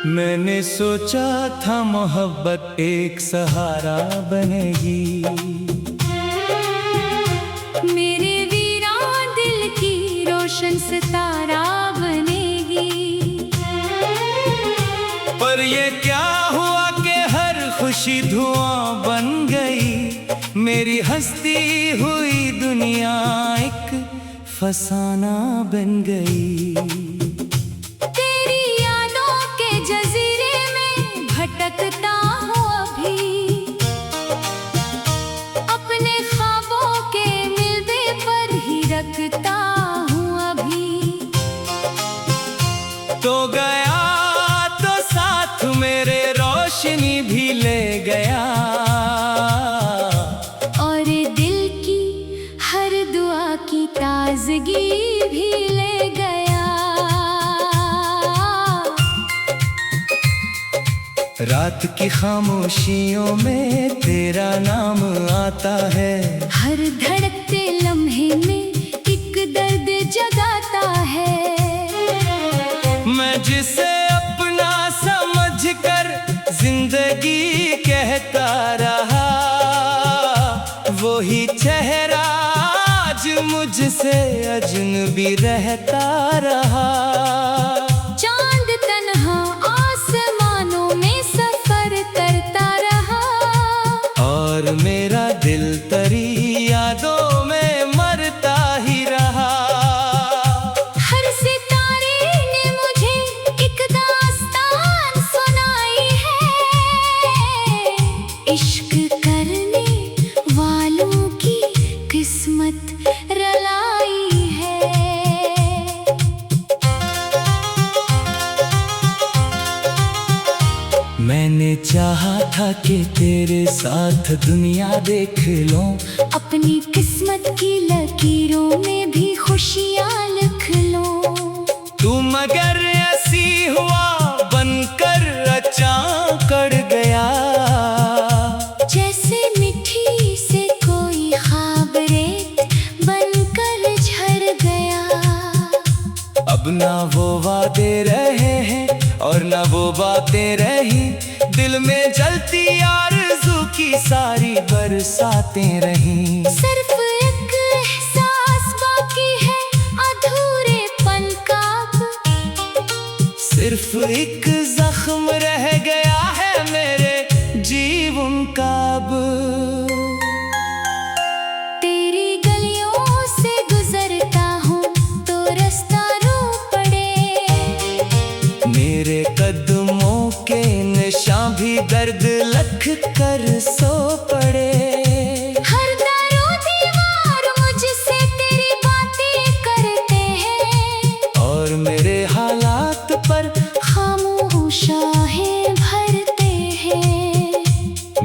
मैंने सोचा था मोहब्बत एक सहारा बनेगी, मेरे वीरान दिल की रोशन सितारा बनेगी। पर ये क्या हुआ कि हर खुशी धुआं बन गई, मेरी हंसती हुई दुनिया एक फसाना बन गई। भटकता हूँ अभी, अपने ख्वाबों के मिलने पर ही रखता हूँ अभी। तो गया तो साथ मेरे रोशनी भी ले गया, और दिल की हर दुआ की ताजगी भी ले गया। रात की खामोशियों में तेरा नाम आता है, हर धड़कते लम्हे में एक दर्द जगाता है। मैं जिसे अपना समझकर जिंदगी कहता रहा, वही चेहरा आज मुझसे अजनबी रहता रहा। चांद तन्हा आसमानों में सफर करता रहा, और मेरा दिल तेरी यादों में मरता ही रहा। हर सितारे ने मुझे एक दास्तान सुनाई है, इश्क करने वालों की किस्मत रलाई है। मैंने चाहा था कि तेरे साथ दुनिया देख लूं, अपनी किस्मत की लकीरों में भी खुशियाँ लिख लूं। तू मगर ऐसी हुआ बनकर अचानक गया, जैसे मिट्टी से कोई ख्वाब रेत बनकर झड़ गया। अब ना वो वादे रहे हैं और ना वो बातें रही, दिल में जलती आरज़ू की सारी बरसातें रहीं। सिर्फ एक एहसास बाकी है अधूरेपन का, सिर्फ एक जख्म रह गया है मेरे जीवन का अब। तेरी गलियों से गुजरता हूँ तो रास्ता रो पड़े, मेरे कदमों के निशान भी दर्द लख कर सो पड़े। हर दरो दीवार मुझसे तेरी बातें करते हैं, और मेरे हालात पर खामोशाहें भरते हैं।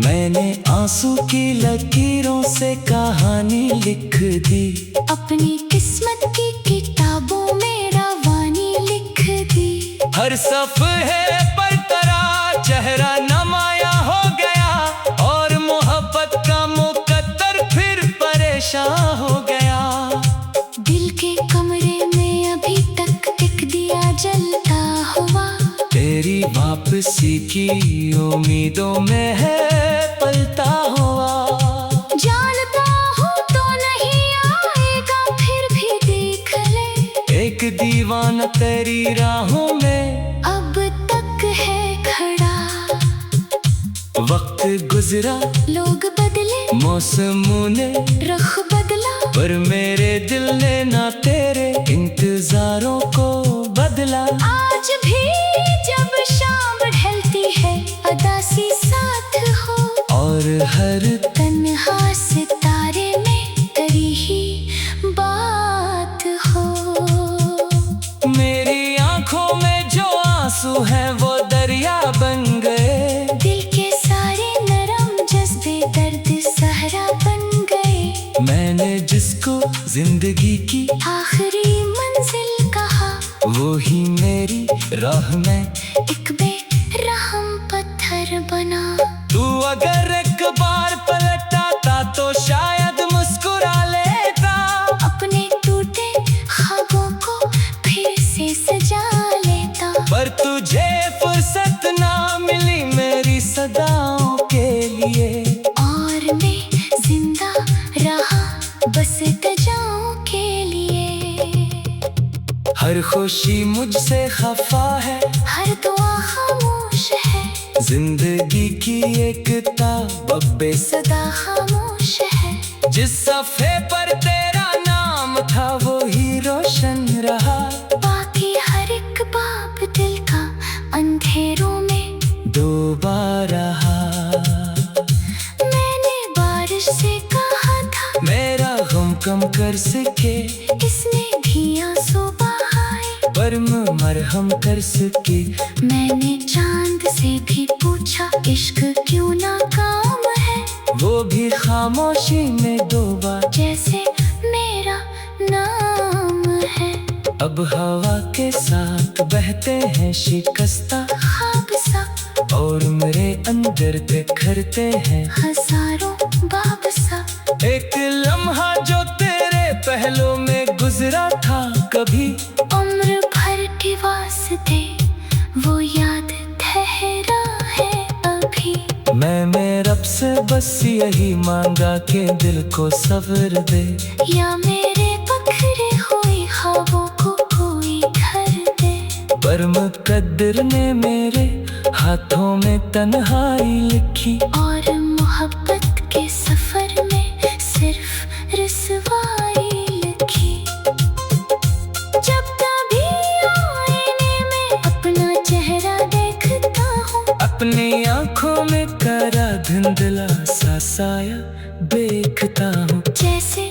मैंने आंसू की लकीरों से कहानी लिख दी, अपनी किस्मत की किताबों में रवानी लिख दी। हर सफ़े पर तेरा चेहरा नुमाया हो गया, और मोहब्बत का मुकद्दर फिर परेशान हो गया। दिल के कमरे में अभी तक एक दिया जलता हुआ, तेरी वापसी की उम्मीदों में है पलता हुआ। जानता हूँ तो नहीं आएगा फिर भी देख ले, एक दीवाना तेरी राहों में अब तक है खड़ा। वक्त गुजरा, लोग बदले, मौसमों ने रुख बदला, पर मेरे दिल ने ना तेरे इंतजारों को बदला। आज भी जब शाम ढलती है अदासी साथ हो, और हर तन्हा सितारे में तेरी ही बात हो। मेरी आंखों में जो आंसू हैं वो दरिया बन गए, दिल के सारे नरम जज्बे दर्द सहरा बन गए। मैंने जिसको जिंदगी की आखिरी मंजिल कहा, वो ही मेरी राह में एक बेरहम पत्थर बना। तू अगर एक बार पलटाता तो शायद मुस्कुरा लेता, अपने टूटे ख्वाबों को फिर से सजा लेता। पर तुझे फुर्सत हर खुशी मुझसे खफा है, हर दुआ खामोश है, जिंदगी की एकता सदा खामोश है। जिस सफ़े पर तेरा नाम था वो ही रोशन रहा, बाकी हर एक बाब दिल का अंधेरों में डूबा रहा। मैंने बारिश से कहा था मेरा गम कम कर सके, इसने भी आंसू बहाए, पर मरहम कर सके। मैंने चांद से भी पूछा इश्क क्यों नाकाम है, वो भी खामोशी में डूबा जैसे मेरा नाम है। अब हवा के साथ बहते हैं शिकस्ता ख्वाब सा और मेरे अंदर बिखरते हैं हजारों बाब सा। एक लम्हा जो तेरे पहलों में गुजरा था कभी, उम्र भर के वास्ते वो याद ठहरा है अभी। मैंने रब से बस यही मांगा कि दिल को सब्र दे, या मेरे बखरे हुए ख्वाबों को कोई घर दे। पर मुकद्दर ने मेरे हाथों में तन्हाई लिखी, और मोहब्बत के सफर में सिर्फ रुसवाई लिखी। जब कभी आईने में अपना चेहरा देखता हूँ, अपनी आंखों में करा धुंधला सा साया देखता हूँ। जैसे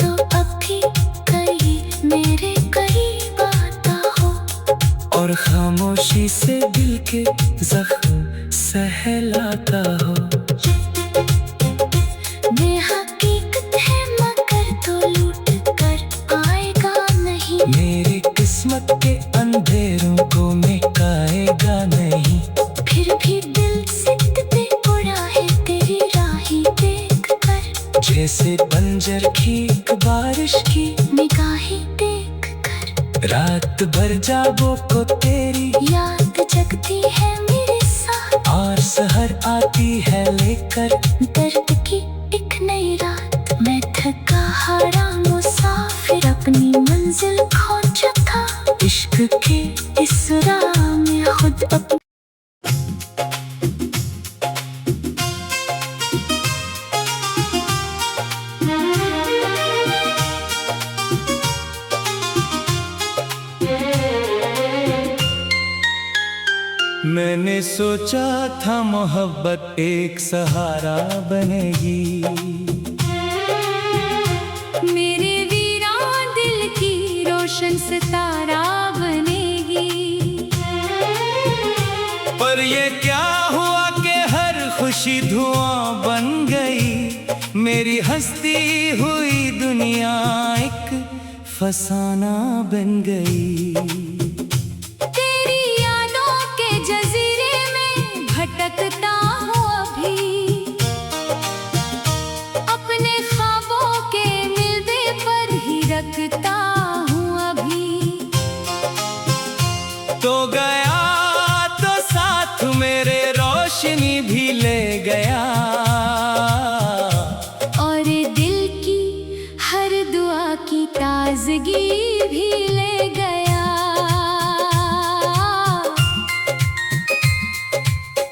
तो अभी कहीं मेरे करीब आता हो, और खामोशी से दिल के जख्म सहलाता हो। बेहकीकत है मगर तो लूट कर आएगा नहीं, मेरी किस्मत के अंधेरों को मिटाएगा नहीं। फिर भी दिल सिद्ध पे उड़ा है तेरी राही देख कर, जैसे बंजर खीक बारिश की निगाहें देख कर। रात भर जागो को तेरी याद जगती है मेरे साथ, और सहर आती है लेकर दर्द की एक नई रात। मैं थका हारा मुसाफिर अपनी मंजिल खो चुका, इश्क के इस राह में खुद अपनी। मैंने सोचा था मोहब्बत एक सहारा बनेगी, मेरे वीरान दिल की रोशन सितारा बनेगी। पर ये क्या हुआ कि हर खुशी धुआं बन गई। मेरी हंसती हुई दुनिया एक फसाना बन गई। तेरी यादों के जजीरे में भटकता हूँ अभी, अपने ख्वाबों के मिलबे पर ही रखता हूँ अभी। तो गया तो साथ मेरे रोशनी भी ले गया, और दिल की हर दुआ की ताजगी भी ले गया।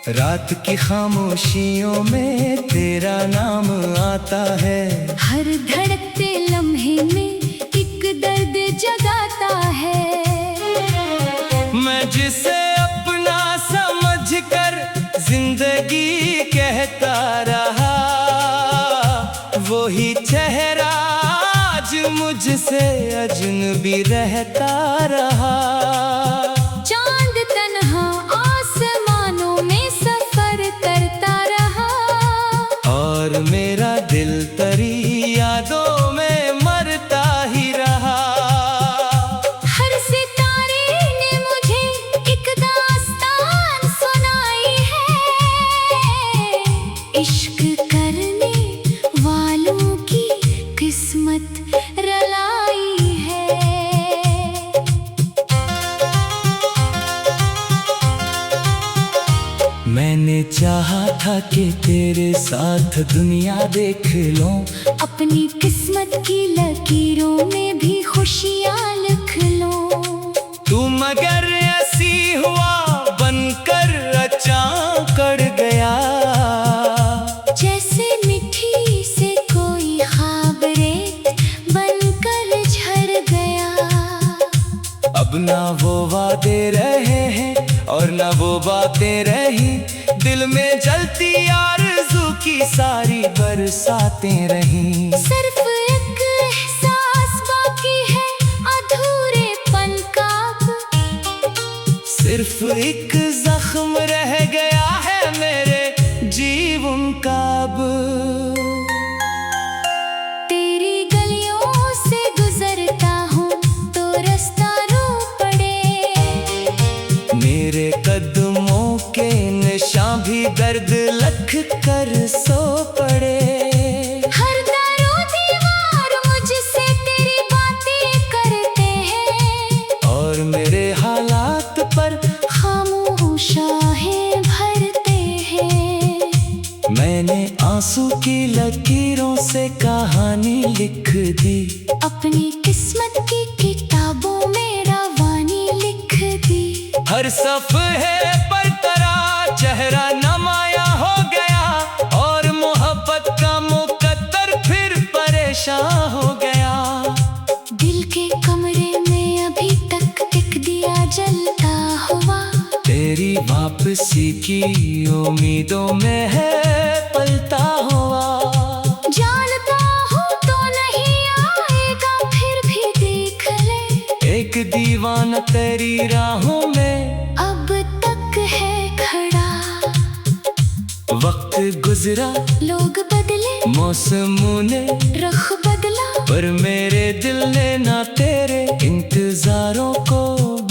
रात की खामोशियों में तेरा नाम आता है, हर धड़कते लम्हे में एक दर्द जगाता है। मैं जिसे अपना समझकर जिंदगी कहता रहा, वही चेहरा आज मुझसे अजनबी रहता रहा। चांद तन्हा आसमानों में सफर करता रहा, और मेरा दिल तेरी यादों में मरता ही रहा। हर सितारे ने मुझे एक दास्तान सुनाई है, इश्क करने वालों की किस्मत रलाई है। मैंने चाहा था कि तेरे साथ दुनिया देख लूं, अपनी किस्मत की लकीरों में भी खुशियाँ लिख लूं। तू मगर ऐसी हुआ बनकर अचाकड़ गया। जैसे मिट्टी से कोई ख्वाब रेत बनकर झड़ गया। अब ना वो वादे रहे हैं और ना वो बातें रही, दिल में जलती आरज़ू की सारी बरसातें रहीं। सिर्फ एक एहसास बाकी है अधूरेपन का अब। सिर्फ एक जख्म रह गया है मेरे जीवन का अब। तेरी गलियों से गुजरता हूँ तो रास्ता रो पड़े। मेरे कदमों के निशान भी दर्द लख कर सो पड़े। हर दरो दीवार मुझसे तेरी बातें करते हैं और मेरे हालात पर खामोशाहें भरते हैं। मैंने आंसू की लकीरों से कहानी लिख दी। अपनी किस्मत की किताबों में रवानी लिख दी। हर सफ़े पर तेरा चेहरा नुमाया हो गया और मोहब्बत का मुकद्दर फिर परेशान हो गया। दिल के कमरे में अभी तक एक दिया जलता हुआ। तेरी वापसी की उम्मीदों में है पलता हुआ। जानता हूँ तो नहीं आएगा फिर भी देख ले। एक दीवाना तेरी राहों में अब तक है खड़ा। वक्त गुजरा, लोग बदले, मौसमों ने रुख बदला, पर मेरे दिल ने ना तेरे इंतजारों को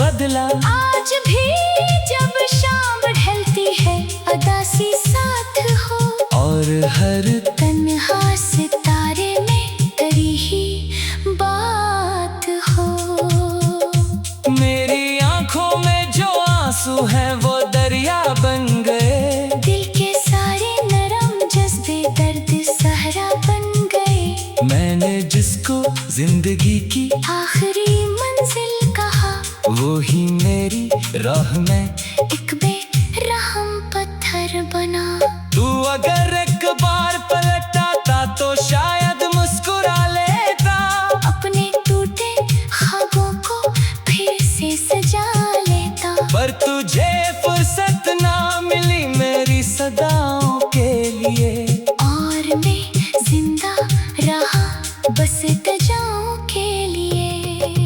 बदला। आज भी जब शाम ढलती है अदासी साथ हो। और हर तन्हा सितारे में तेरी ही बात हो। मेरी आंखों में जो आंसू हैं वो दरिया बन गए। दिल के सारे नरम जज्बे दर्द सहरा बन गए। मैंने जिसको जिंदगी की आखिरी मंजिल कहा, वो ही मेरी राह में एक बेरहम पत्थर बना। तू अगर एक बार पलटाता तो शायद मुस्कुरा लेता। अपने टूटे ख्वाबों को फिर से सजा लेता। पर तुझे फुर्सत ना मिली मेरी सदाओं के लिए। और मैं जिंदा रहा बस तजाओं के लिए।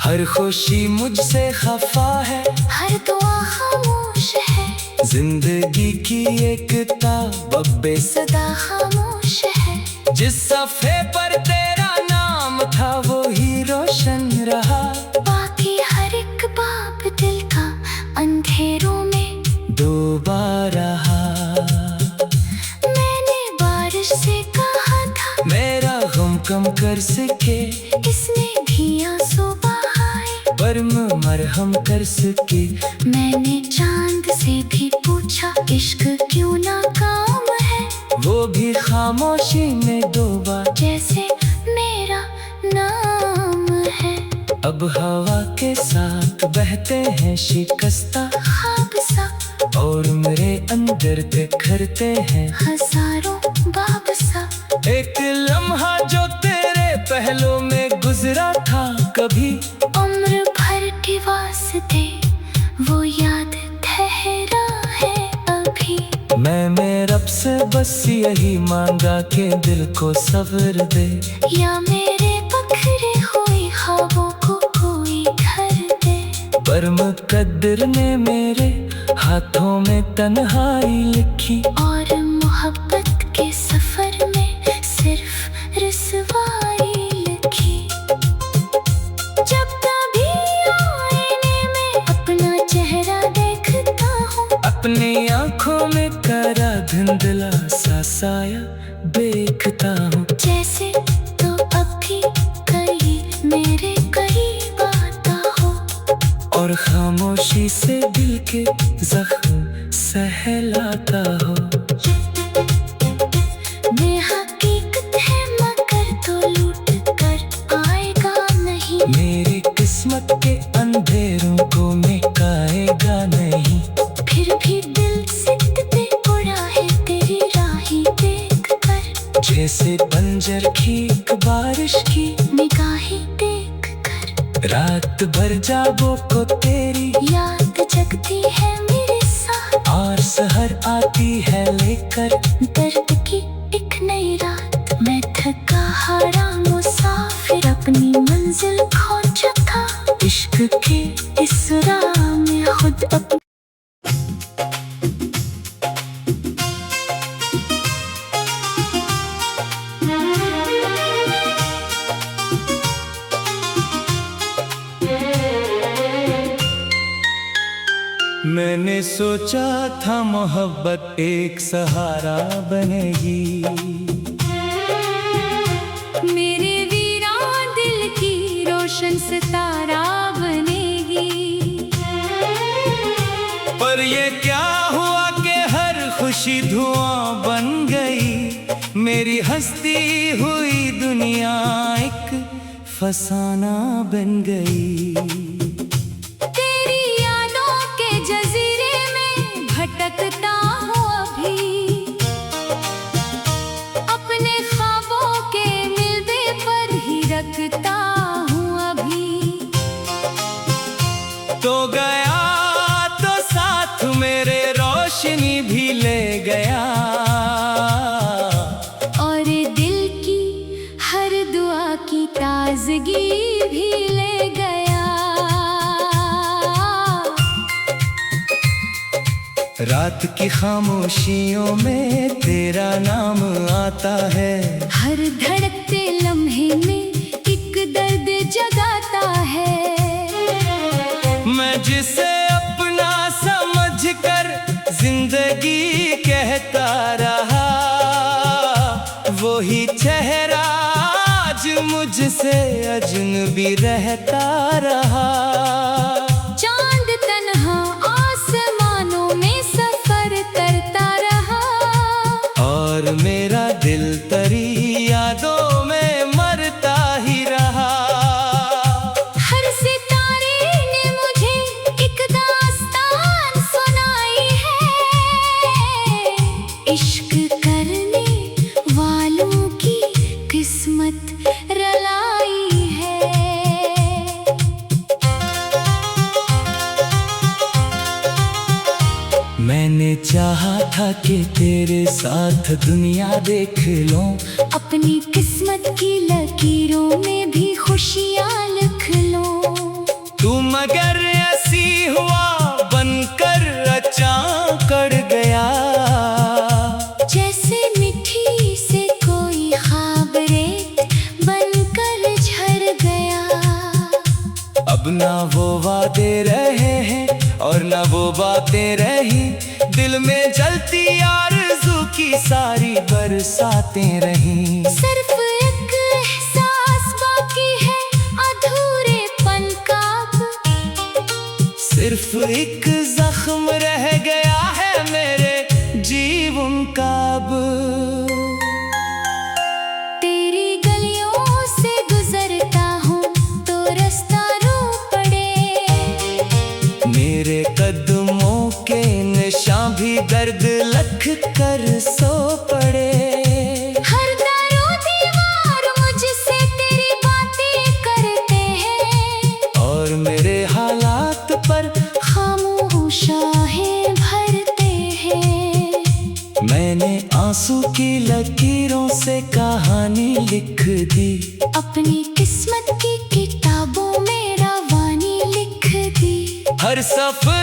हर खुशी मुझसे खफा है, हर दुआ खामोश है। जिंदगी की एक किताब सदा खामोश है। जिस सफ़े पर तेरा नाम था वो ही रोशन रहा। बाकी हर एक बाप दिल का अंधेरों में दोबारा मैंने बारिश से कहा था मेरा गम कम कर सके। इसने भी आंसू बहाए। पर मरहम कर सके। मैंने चांद से भी पूछा इश्क क्यों नाकाम है। वो भी खामोशी में दो बार जैसे मेरा नाम है। अब हवा के साथ बहते हैं शिकस्ता ख्वाब सा और मेरे अंदर बिखरते हैं हजारों बाब सा। एक लम्हा जो तेरे पहलों में गुजरा था कभी। उम्र भर के वास्ते वो याद ठहरा है अभी। मैंने रब से बस यही मांगा कि दिल को सब्र दे। या मेरे बखरे हुए ख्वाबों को कोई घर दे। पर मुकद्दर ने मेरे हाथों में तन्हाई लिखी। और मोहब्बत के सफर में सिर्फ रुसवाई लिखी। जब कभी आईने में अपना चेहरा देखता हूँ, अपनी आंखों में करा धुंधला सा साया देखता हूँ। जैसे तो अब भी कहीं मेरे करीब आता हो। और खामोशी से दिल के जख्म सहलाता हो। बेहकीकत है मगर तो लूट कर आएगा नहीं। मेरी किस्मत के अंदर जैसे बंजर खीक बारिश की निगाहें देख कर रात भर जागो को तेरी याद जगती है मेरे साथ। और सहर आती है लेकर दर्द की एक नई रात, मैं थका हारा मुसाफिर अपनी मंजिल खो चुका। इश्क के इस राह में खुद अपनी मैंने सोचा था मोहब्बत एक सहारा बनेगी, मेरे वीरान दिल की रोशन सितारा बनेगी। पर ये क्या हुआ कि हर खुशी धुआं बन गई। मेरी हंसती हुई दुनिया एक फसाना बन गई। भटकता हूँ अभी अपने ख्वाबों के मिलने पर ही रखता हूँ अभी। तो गया तो साथ मेरे रोशनी भी ले गया, और दिल की हर दुआ की ताजगी भी ले गया। रात की खामोशियों में तेरा नाम आता है, हर धड़कते लम्हे में एक दर्द जगाता है। मैं जिसे अपना समझकर जिंदगी कहता रहा, वो ही चेहरा आज मुझसे अजनबी रहता रहा। चांद तन्हा आसमानों में सफर करता रहा, और मेरा दिल तेरी यादों में मरता ही रहा। हर सितारे ने मुझे एक दास्तान सुनाई है, इश्क करने वालों की किस्मत रलाई है। मैंने चाहा था कि तेरे साथ दुनिया देख लूं, अपनी किस्मत की लकीरों में भी खुशियाँ लिख लूं। तू मगर ऐसी हुआ बनकर अचानक गया, जैसे मिट्टी से कोई ख्वाब रेत बनकर झड़ गया। अब ना वो वादे रहे हैं और ना वो बातें रही, दिल में जलती आरज़ू की सारी बरसातें रहीं। सिर्फ एक एहसास बाकी है अधूरेपन का, सिर्फ एक जख्म रह गया है मेरे जीवन का अब। तेरी गलियों से गुजरता हूँ तो रास्ता रो पड़े, मेरे कदमों के निशान भी दर्द लख कर सो पड़े। हर दरो दीवार मुझसे तेरी बातें करते हैं, और मेरे हालात पर खामोशाहें भरते हैं। मैंने आंसू की लकीरों से कहानी लिख दी, अपनी किस्मत की किताबों में रवानी लिख दी। हर सफ़े